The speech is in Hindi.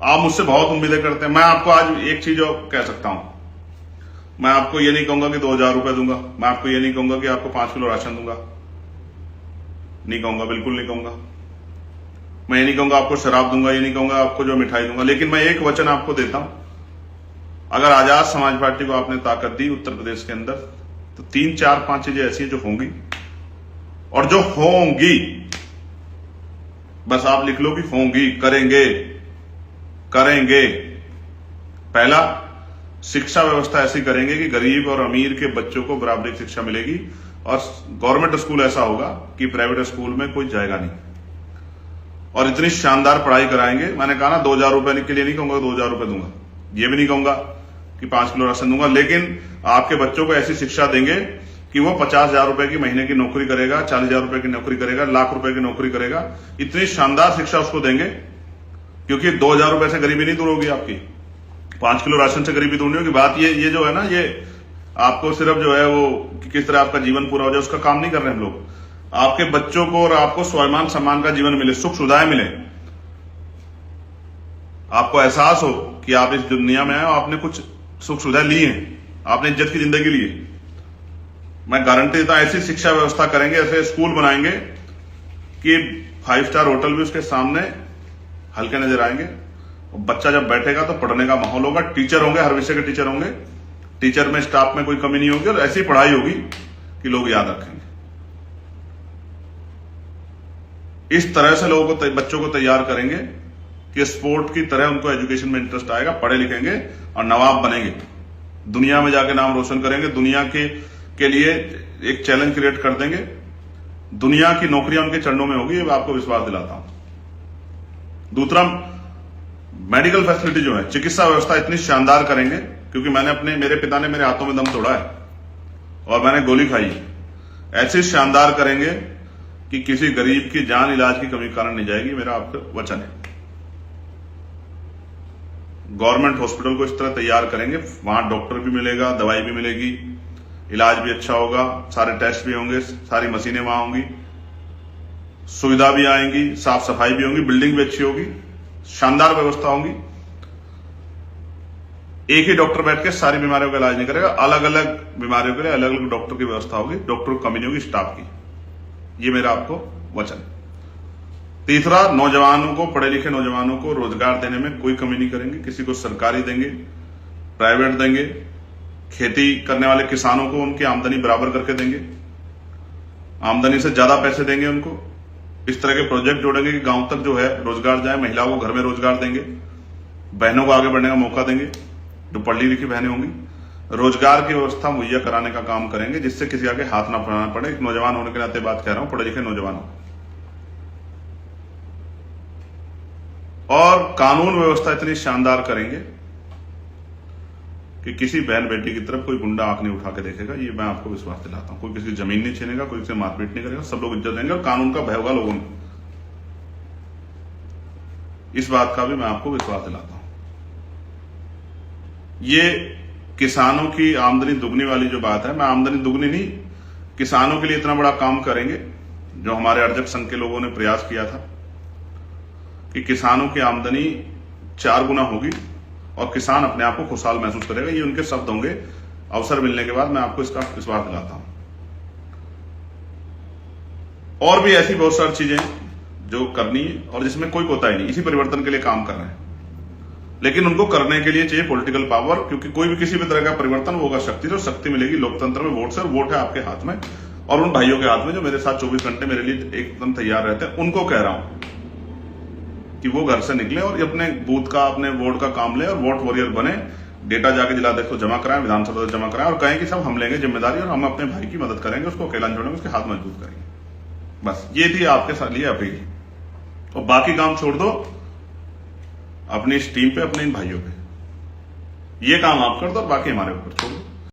आप मुझसे बहुत उम्मीदें करते हैं। मैं आपको आज एक चीज और कह सकता हूं, मैं आपको ये नहीं कहूंगा कि 2,000 रुपए दूंगा, मैं आपको ये नहीं कहूंगा कि आपको 5 किलो राशन दूंगा, नहीं कहूंगा, बिल्कुल नहीं कहूंगा। मैं ये नहीं कहूंगा आपको शराब दूंगा, ये नहीं कहूंगा आपको जो मिठाई दूंगा, लेकिन मैं एक वचन आपको देता हूं, अगर आजाद समाज पार्टी को आपने ताकत दी उत्तर प्रदेश के अंदर, तो 3, 4, 5 चीजें ऐसी हैं जो होंगी, और जो होंगी, बस आप लिख लो कि होंगी, करेंगे करेंगे। पहला, शिक्षा व्यवस्था ऐसी करेंगे कि गरीब और अमीर के बच्चों को बराबरी शिक्षा मिलेगी, और गवर्नमेंट स्कूल ऐसा होगा कि प्राइवेट स्कूल में कोई जाएगा नहीं, और इतनी शानदार पढ़ाई कराएंगे। मैंने कहा ना 2,000 रुपए के लिए नहीं कहूंगा 2,000 रुपए दूंगा, ये भी नहीं कहूंगा कि 5 किलो राशन दूंगा, लेकिन आपके बच्चों को ऐसी शिक्षा देंगे कि वो 50,000 रुपए की महीने की नौकरी करेगा, 40,000 रुपए की नौकरी करेगा, लाख रुपए की नौकरी करेगा। इतनी शानदार शिक्षा उसको देंगे, क्योंकि 2,000 रुपए से गरीबी नहीं दूर होगी आपकी, 5 किलो राशन से गरीबी दूर नहीं होगी। बात ये जो है ना, ये आपको सिर्फ जो है वो कि किस तरह आपका जीवन पूरा हो जाए उसका काम नहीं कर रहे हम लोग। आपके बच्चों को और आपको स्वाभिमान सम्मान का जीवन मिले, सुख सुविधाएं मिले, आपको एहसास हो कि आप इस दुनिया में आए और आपने कुछ सुख सुविधाएं ली हैं, आपने इज्जत की जिंदगी ली है। मैं गारंटी देता हूं ऐसी शिक्षा व्यवस्था करेंगे, ऐसे स्कूल बनाएंगे कि 5 स्टार होटल भी उसके सामने हल्के नजर आएंगे, और बच्चा जब बैठेगा तो पढ़ने का माहौल होगा, टीचर होंगे, हर विषय के टीचर होंगे, टीचर में स्टाफ में कोई कमी नहीं होगी, और ऐसी पढ़ाई होगी कि लोग याद रखेंगे। इस तरह से लोगों को, बच्चों को तैयार करेंगे कि स्पोर्ट की तरह उनको एजुकेशन में इंटरेस्ट आएगा, पढ़े लिखेंगे और नवाब बनेंगे, दुनिया में जाके नाम रोशन करेंगे, दुनिया के लिए एक चैलेंज क्रिएट कर देंगे, दुनिया की नौकरियां उनके चरणों में होगी, ये आपको विश्वास दिलाता हूं। दूसरा, मेडिकल फैसिलिटी जो है, चिकित्सा व्यवस्था इतनी शानदार करेंगे, क्योंकि मेरे पिता ने मेरे हाथों में दम तोड़ा है और मैंने गोली खाई है, ऐसी शानदार करेंगे कि किसी गरीब की जान इलाज की कमी के कारण नहीं जाएगी, मेरा आपका वचन है। गवर्नमेंट हॉस्पिटल को इस तरह तैयार करेंगे, वहां डॉक्टर भी मिलेगा, दवाई भी मिलेगी, इलाज भी अच्छा होगा, सारे टेस्ट भी होंगे, सारी मशीनें वहां होंगी, सुविधा भी आएंगी, साफ सफाई भी होगी, बिल्डिंग भी अच्छी होगी, शानदार व्यवस्था होगी। एक ही डॉक्टर बैठ के सारी बीमारियों का इलाज नहीं करेगा, अलग अलग बीमारियों के लिए अलग अलग डॉक्टर की व्यवस्था होगी, डॉक्टर की कमी नहीं होगी, स्टाफ की, ये मेरा आपको वचन। तीसरा, नौजवानों को, पढ़े लिखे नौजवानों को रोजगार देने में कोई कमी नहीं करेंगे, किसी को सरकारी देंगे, प्राइवेट देंगे, खेती करने वाले किसानों को उनकी आमदनी बराबर करके देंगे, आमदनी से ज्यादा पैसे देंगे उनको। इस तरह के प्रोजेक्ट जोड़ेंगे कि गांव तक जो है रोजगार जाए, महिलाओं को घर में रोजगार देंगे, बहनों को आगे बढ़ने का मौका देंगे, जो पढ़ी लिखी बहनें होंगी, रोजगार की व्यवस्था मुहैया कराने का काम करेंगे, जिससे किसी आगे हाथ ना फैलाना पड़े। एक नौजवान होने के नाते बात कह रहा हूं, पढ़े लिखे नौजवानों। और कानून व्यवस्था इतनी शानदार करेंगे कि किसी बहन बेटी की तरफ कोई गुंडा आंख नहीं उठा के देखेगा, ये मैं आपको विश्वास दिलाता हूं। कोई किसी की जमीन नहीं छीनेगा, कोई किसी मारपीट नहीं करेगा, सब लोग इज्जत देंगे, और कानून का भय होगा लोगों में, इस बात का भी मैं आपको विश्वास दिलाता हूं। ये किसानों की आमदनी दुगनी वाली जो बात है, मैं आमदनी दुगनी नहीं, किसानों के लिए इतना बड़ा काम करेंगे, जो हमारे अर्जक संघ के लोगों ने प्रयास किया था कि किसानों की आमदनी 4 गुना होगी और किसान अपने आप को खुशहाल महसूस करेगा, ये उनके शब्द होंगे। अवसर मिलने के बाद मैं आपको इसका विश्वास दिलाता हूं। और भी ऐसी बहुत सारी चीजें जो करनी है और जिसमें कोई कोताही नहीं, इसी परिवर्तन के लिए काम कर रहे हैं, लेकिन उनको करने के लिए चाहिए पॉलिटिकल पावर, क्योंकि कोई भी किसी भी तरह का परिवर्तन होगा शक्ति, तो शक्ति मिलेगी लोकतंत्र में वोट से, और वोट है आपके हाथ में, और उन भाइयों के हाथ में जो मेरे साथ 24 घंटे मेरे लिए एकदम तैयार रहते हैं। उनको कह रहा हूं कि वो घर से निकले और अपने बूथ का, अपने वोट का काम ले और वोट वॉरियर बने, डेटा जाके जिलाध्यक्ष को जमा कराएं, विधानसभा से जमा कराएं, और कहें कि सब हम लेंगे जिम्मेदारी और हम अपने भाई की मदद करेंगे, उसको अकेला छोड़ेंगे, उसके हाथ मजबूत करेंगे। बस ये थी आपके लिए अपील, और बाकी काम छोड़ दो अपनी इस टीम पे, अपने इन भाइयों पे, ये काम आप कर दो और बाकी हमारे ऊपर छोड़ दो।